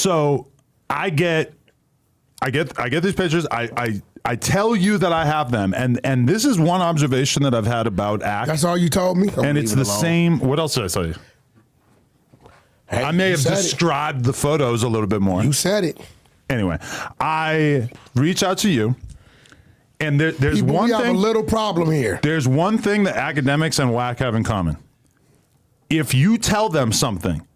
So I get these pictures. I tell you that I have them, and this is one observation that I've had about Ak. That's all you told me? And it's the same. What else did I tell you? Hey, I may have described the photos a little bit more. You said it. Anyway, I reach out to you, and there's one thing. We have a little problem here. There's one thing that Akademiks and WAC have in common. If you tell them something,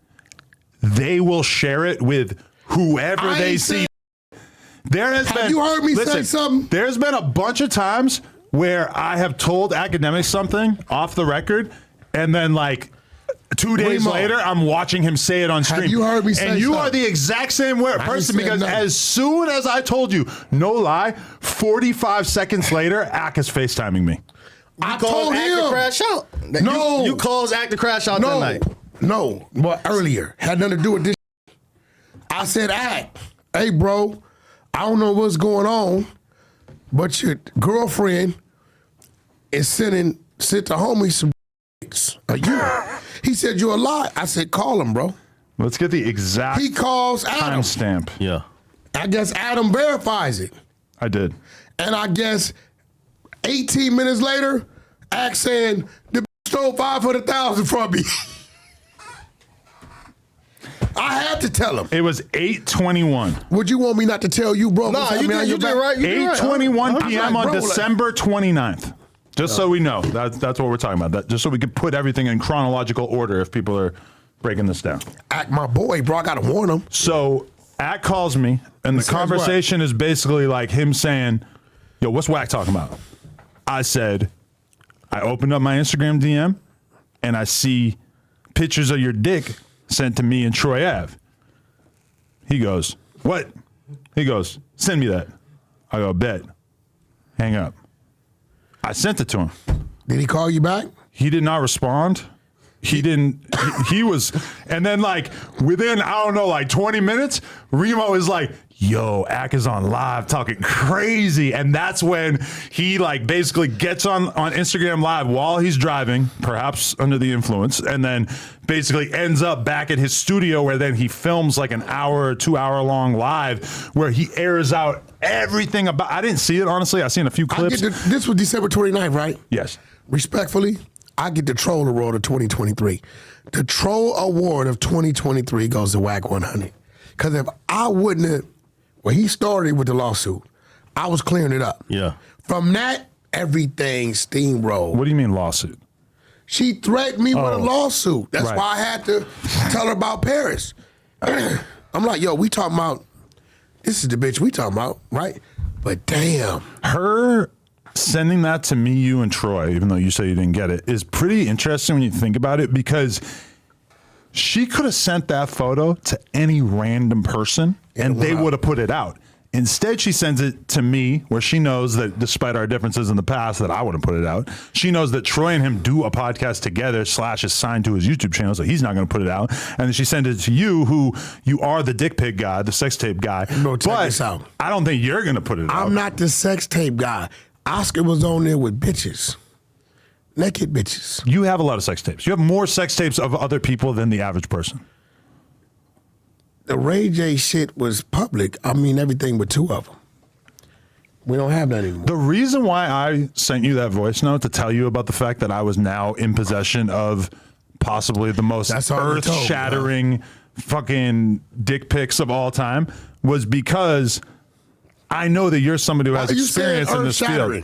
they will share it with whoever they see. Have you heard me say something? There's been a bunch of times where I have told Akademiks something off the record, and then like 2 days later, I'm watching him say it on stream. Have you heard me say something? And you are the exact same person, because as soon as I told you, no lie, 45 seconds later, Ak is FaceTiming me. I told him to crash out. No. You caused Ak to crash out that night. No, but earlier. Had nothing to do with this. I said, Ak, hey, bro, I don't know what's going on, but your girlfriend is sent the homie some pics of you. He said, you're a lie. I said, call him, bro. Let's get the exact He calls Adam. timestamp. Yeah. I guess Adam verifies it. I did. And I guess 18 minutes later, Ak saying, the stole $500,000 from me. I had to tell him. It was 8:21. Would you want me not to tell you, bro? No, you did right. 8:21 p.m. Like, on December 29th. Just so we know. That's what we're talking about. Just so we can put everything in chronological order if people are breaking this down. Ak, my boy, bro. I got to warn him. So Ak calls me, and the conversation is basically like him saying, yo, what's WAC talking about? I said, I opened up my Instagram DM, and I see pictures of your dick sent to me and Troy Ave. He goes, what? He goes, send me that. I go, bet. Hang up. I sent it to him. Did he call you back? He did not respond. He didn't, he was, and then like within, I don't know, like 20 minutes, Remo is like, yo, Ak is on live talking crazy. And that's when he like basically gets on Instagram live while he's driving, perhaps under the influence, and then basically ends up back at his studio where then he films like an hour or 2 hour long live where he airs out everything about, I didn't see it, honestly. I seen a few clips. This was December 29th, right? Yes. Respectfully, I get the Troll Award of 2023. The Troll Award of 2023 goes to WAC 100. Because if I wouldn't have, when he started with the lawsuit, I was clearing it up. Yeah. From that, everything steamrolled. What do you mean lawsuit? She threatened me with a lawsuit. That's why I had to tell her about Paris. I'm like, yo, we talking about, this is the bitch we talking about, right? But damn. Her sending that to me, you, and Troy, even though you say you didn't get it, is pretty interesting when you think about it, because she could have sent that photo to any random person and they would have put it out. Instead, she sends it to me, where she knows that despite our differences in the past that I wouldn't put it out. She knows that Troy and him do a podcast together / is signed to his YouTube channel, so he's not going to put it out. And then she sent it to you, who you are the dick pic guy, the sex tape guy. No, check this out. I don't think you're going to put it out. I'm not the sex tape guy. Oscar was on there with bitches. Naked bitches. You have a lot of sex tapes. You have more sex tapes of other people than the average person. The Ray J shit was public. I mean, everything but two of them. We don't have that anymore. The reason why I sent you that voice note to tell you about the fact that I was now in possession of possibly the most earth-shattering fucking dick pics of all time was because I know that you're somebody who has experience in this field.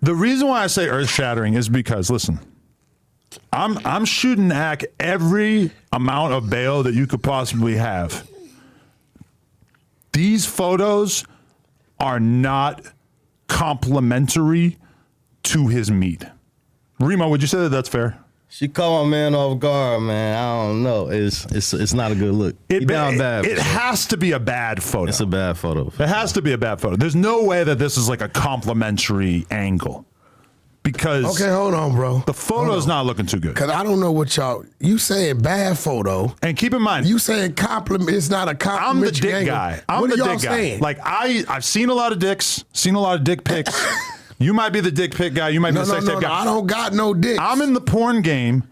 The reason why I say earth-shattering is because, listen, I'm shooting Ak every amount of bail that you could possibly have. These photos are not complimentary to his meat. Remo, would you say that that's fair? She caught my man off guard, man. I don't know. It's not a good look. It has to be a bad photo. It's a bad photo. It has to be a bad photo. There's no way that this is like a complimentary angle. Because okay, hold on, bro. The photo's not looking too good. Because I don't know what you saying bad photo. And keep in mind, you saying compliment. It's not a compliment. I'm the dick guy. I'm the dick guy. Like I've seen a lot of dicks, seen a lot of dick pics. You might be the dick pic guy. You might be the sex tape guy. I don't got no dick. I'm in the porn game.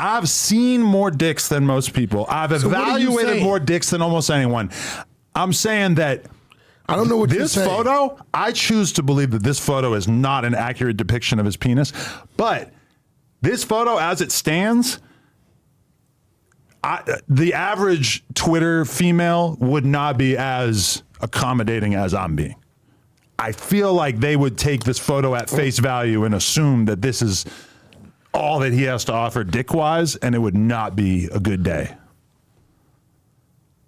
I've seen more dicks than most people. I've So what are you evaluated saying? more dicks than almost anyone. I'm saying that I don't know what you're this saying. photo, I choose to believe that this photo is not an accurate depiction of his penis. But this photo, as it stands, the average Twitter female would not be as accommodating as I'm being. I feel like they would take this photo at face value and assume that this is all that he has to offer dick-wise, and it would not be a good day.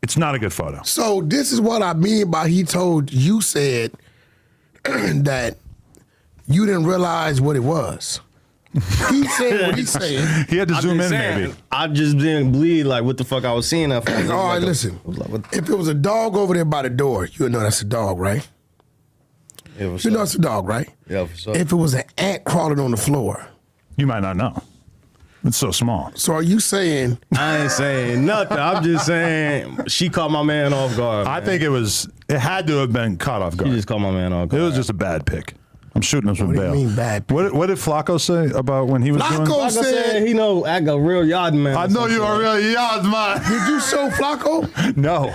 It's not a good photo. So this is what I mean by you said that you didn't realize what it was. He said what he said. He had to I'm zoom just in, saying, maybe. I just didn't believe like what the fuck I was seeing. All All right, listen. If it was a dog over there by the door, you would know that's a dog, right? Yeah, You know it's a dog, right? Yeah, for sure. If it was an ant crawling on the floor. You might not know. It's so small. So are you saying I ain't saying nothing. I'm just saying she caught my man off guard. I man. think it had to have been caught off She guard. just caught my man off It guard. was just a bad pick. I'm shooting him from What do you bail. mean bad pick? What did Flacco say about when he was Flacco doing? Like I said- said, he know act a real yard man. I know you are real yard man. did you show Flacco? No,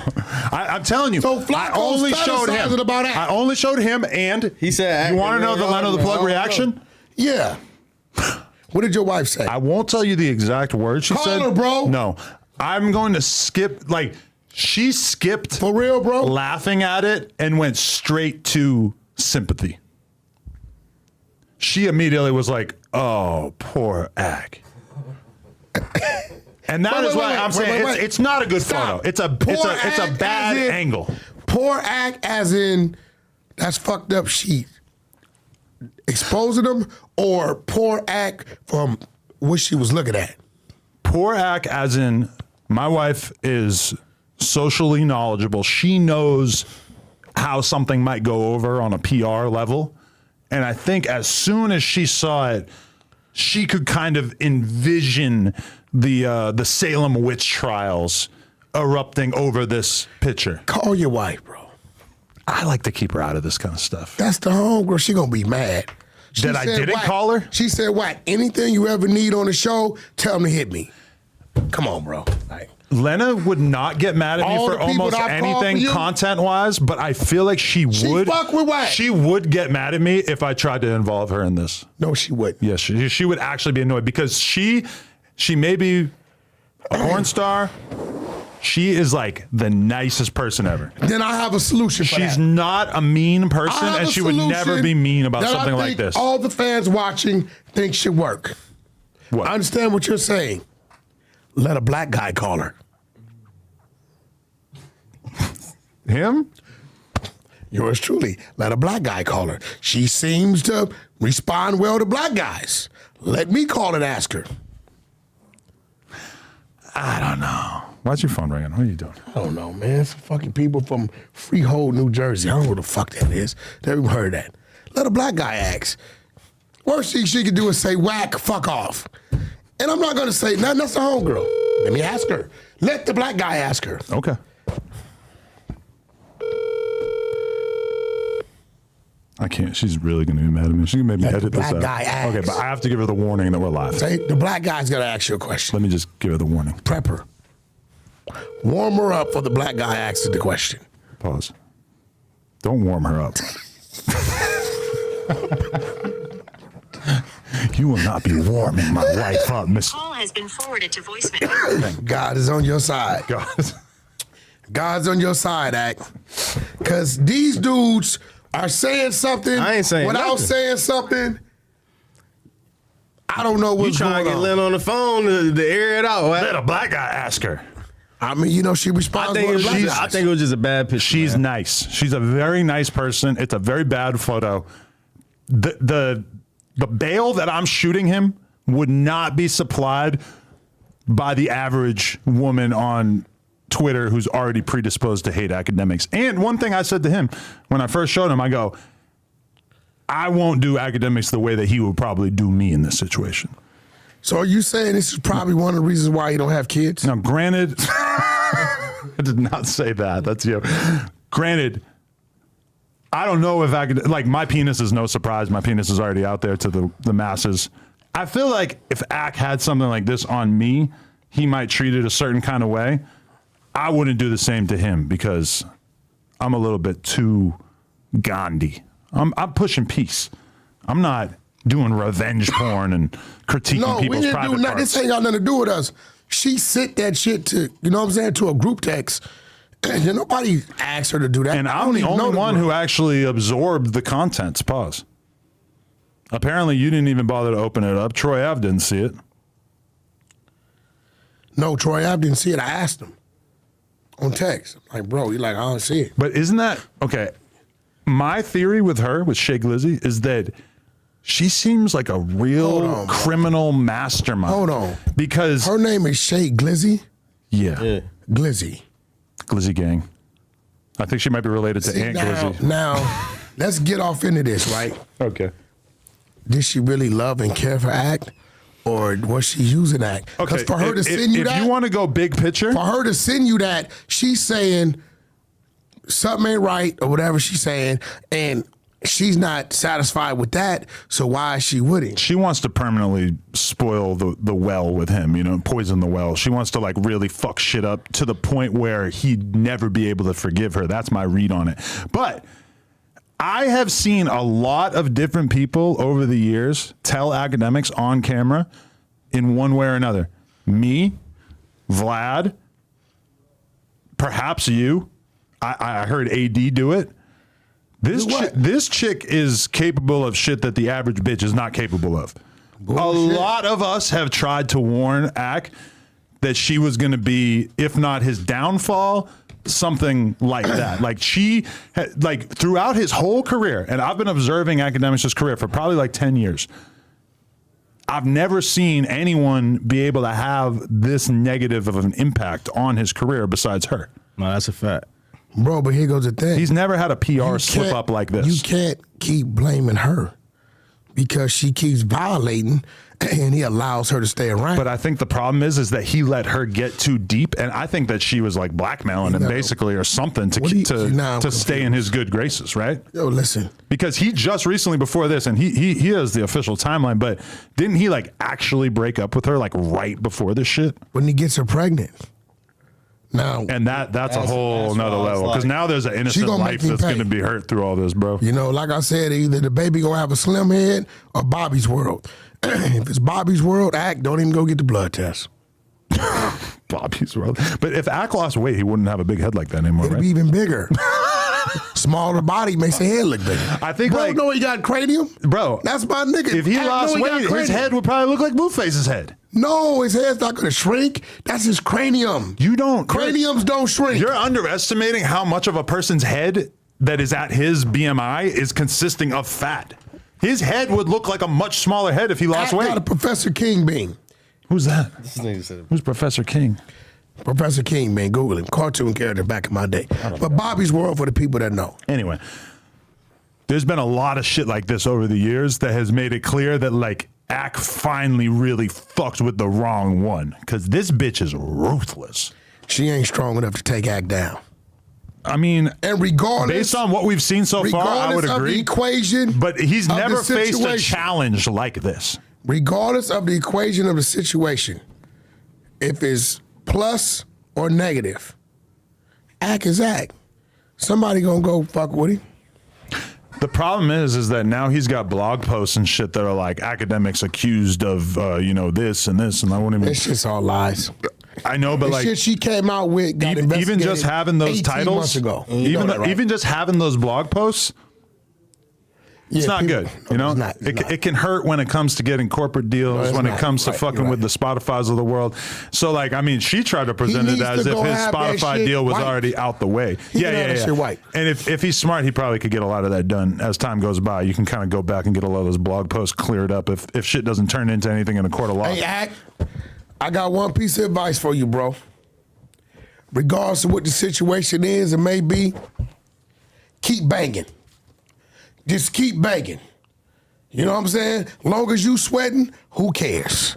I'm telling you. So Flacco I only showed fantasizing him. about that. I only showed him, and He said, "You want to know the Lena the man, I plug don't reaction?" Yeah. What did your wife say? I won't tell you the exact words she Call said. her, bro. No, I'm going to skip. Like she skipped For real, bro? laughing at it and went straight to sympathy. She immediately was like, "Oh, poor Ag." And that is why I'm saying it's not a good Stop. photo. It's a Act bad as in- angle. Poor act as in that's fucked up sheet. Exposing them or poor act from what she was looking at. Poor act as in my wife is socially knowledgeable. She knows how something might go over on a PR level. And I think as soon as she saw it, she could kind of envision the Salem witch trials erupting over this picture. Call your wife, bro. I like to keep her out of this kind of stuff. That's the homegirl. She gonna be mad. She That I said, didn't "Wack." call her? She said, "Whack, anything you ever need on the show, tell them to hit me." Come on, bro. Like, Lena would not get mad at me All for the people almost that I've called anything for you? content-wise, but I feel like she would. fuck with Wack. She would get mad at me if I tried to involve her in this. no, she wouldn't. Yes, she would actually be annoyed because she may be a porn star. She is like the nicest person ever. Then I have a solution for She's that. not a mean I person, have and a she would never solution be mean about that I something like think this. All the fans watching think should work. What? I understand what you're saying. Let a black guy call her. Him? Yours truly. Let a black guy call her. She seems to respond well to black guys. Let me call and ask her. I don't know. Why's your phone ringing? What are you doing? I don't know, man. Some fucking people from Freehold, New Jersey. I don't know what the fuck that is. Never even heard that. Let a black guy ask. Worst thing she could do is say, "Whack, fuck off." And I'm not going to say nothing. That's a homegirl. Let me ask her. Let the black guy ask her. Okay. I can't. She's really going to be mad at me. She's going to make me Let the edit this black out. guy ask. Okay, but I have to give her the warning that we're live. Say, the black guy's going to ask you a question. Let me just give her the warning. Prep her. Warm her up for the black guy asking the question. Pause. Don't warm her up. You will not be warming my wife up, Miss. Call has been forwarded to voicemail. God is on your side. God. God's on your side, Act. Because these dudes are saying something I ain't saying without nothing. saying something. I don't know You what's trying going to get on. Lena on the phone to air it out? Let a black guy ask her. I mean, you know, she responds well to black I guys. think it was just a bad picture. She's man. nice. She's a very nice person. It's a very bad photo. The bail that I'm shooting him would not be supplied by the average woman on Twitter who's already predisposed to hate academics. And one thing I said to him when I first showed him, I go, I won't do academics the way that he would probably do me in this situation. So are you saying this is probably one of the reasons why you don't have kids? Now, granted, I did not say that. That's you. Granted, I don't know if like my penis is no surprise. My penis is already out there to the masses. I feel like if Ak had something like this on me, he might treat it a certain kind of way. I wouldn't do the same to him because I'm a little bit too Gandhi. I'm pushing peace. I'm not doing revenge porn and critiquing people's private parts. This ain't got nothing to do with us. She sent that shit to, you know what I'm saying, to a group text. And nobody asked her to do that. And I'm the only one who actually absorbed the contents. Pause. Apparently, you didn't even bother to open it up. Troy Ave didn't see it. No, Troy Ave didn't see it. I asked him on text. I'm like, bro, he's like, I don't see it. But isn't that, okay, my theory with her, with Shay Glizzy, is that she seems like a real criminal mastermind. Hold on. Because her name is Shay Glizzy? Yeah. Glizzy. Glizzy gang. I think she might be related to Aunt Glizzy. Now, let's get off into this, right? Okay. Did she really love and care for Act? Or was she using Act? Because for her to send you that. If you want to go big picture. For her to send you that, she's saying something ain't right or whatever she's saying. And she's not satisfied with that. So why is she with him? She wants to permanently spoil the well with him, you know, poison the well. She wants to like really fuck shit up to the point where he'd never be able to forgive her. That's my read on it. But I have seen a lot of different people over the years tell Akademiks on camera in one way or another. Me, Vlad, perhaps you. I heard AD do it. This chick is capable of shit that the average bitch is not capable of. Bullshit. A lot of us have tried to warn Ak that she was going to be, if not his downfall, something like that. Like throughout his whole career, and I've been observing Akademiks' career for probably like 10 years. I've never seen anyone be able to have this negative of an impact on his career besides her. No, that's a fact. Bro, but here goes the thing. He's never had a PR slip up like this. You can't keep blaming her because she keeps violating and he allows her to stay around. But I think the problem is that he let her get too deep, and I think that she was like blackmailing him basically or something to stay in his good graces, right? Yo, listen. Because he just recently before this, and he has the official timeline, but didn't he like actually break up with her like right before this shit? When he gets her pregnant. Now, and that's a whole nother level because now there's an innocent life that's going to be hurt through all this, bro. You know, like I said, either the baby gonna have a slim head or Bobby's World. If it's Bobby's World, Ak, don't even go get the blood test. Bobby's World. But if Ak lost weight, he wouldn't have a big head like that anymore, It'd right? be even bigger. Smaller body makes the head look bigger. I think bro, know he got cranium? Bro. That's my nigga. If he lost weight, his head would probably look like Blueface's head. No, his head's not going to shrink. That's his cranium. You don't. Craniums don't shrink. You're underestimating how much of a person's head that is at his BMI is consisting of fat. His head would look like a much smaller head if he lost weight. I got a Professor King bean. Who's that? This nigga said Who's Professor King? Professor King, man. Google him. Cartoon character back in my day. But Bobby's World for the people that know. Anyway, there's been a lot of shit like this over the years that has made it clear that like Ak finally really fucked with the wrong one because this bitch is ruthless. She ain't strong enough to take Ak down. I mean, and regardless, based on what we've seen so far, I would agree. The equation, but he's never faced a challenge like this. Regardless of the equation of the situation, if it's plus or negative, Ak is Ak. Somebody gonna go fuck with him. The problem is that now he's got blog posts and shit that are like Akademiks accused of, this and this, and I won't even. This shit's all lies. I know, but the shit she came out with got even just having those titles, months ago. Even just having those blog posts, it's not good. You know, it can hurt when it comes to getting corporate deals, when it comes to fucking with the Spotifys of the world. So, like, I mean, she tried to present it as if his Spotify deal was already out the way. Yeah. And if he's smart, he probably could get a lot of that done as time goes by. You can kind of go back and get a lot of those blog posts cleared up if shit doesn't turn into anything in a court of law. Hey, Ak, I got one piece of advice for you, bro. Regardless of what the situation is, it may be, keep banging. Just keep banging. You know what I'm saying? Long as you sweating, who cares?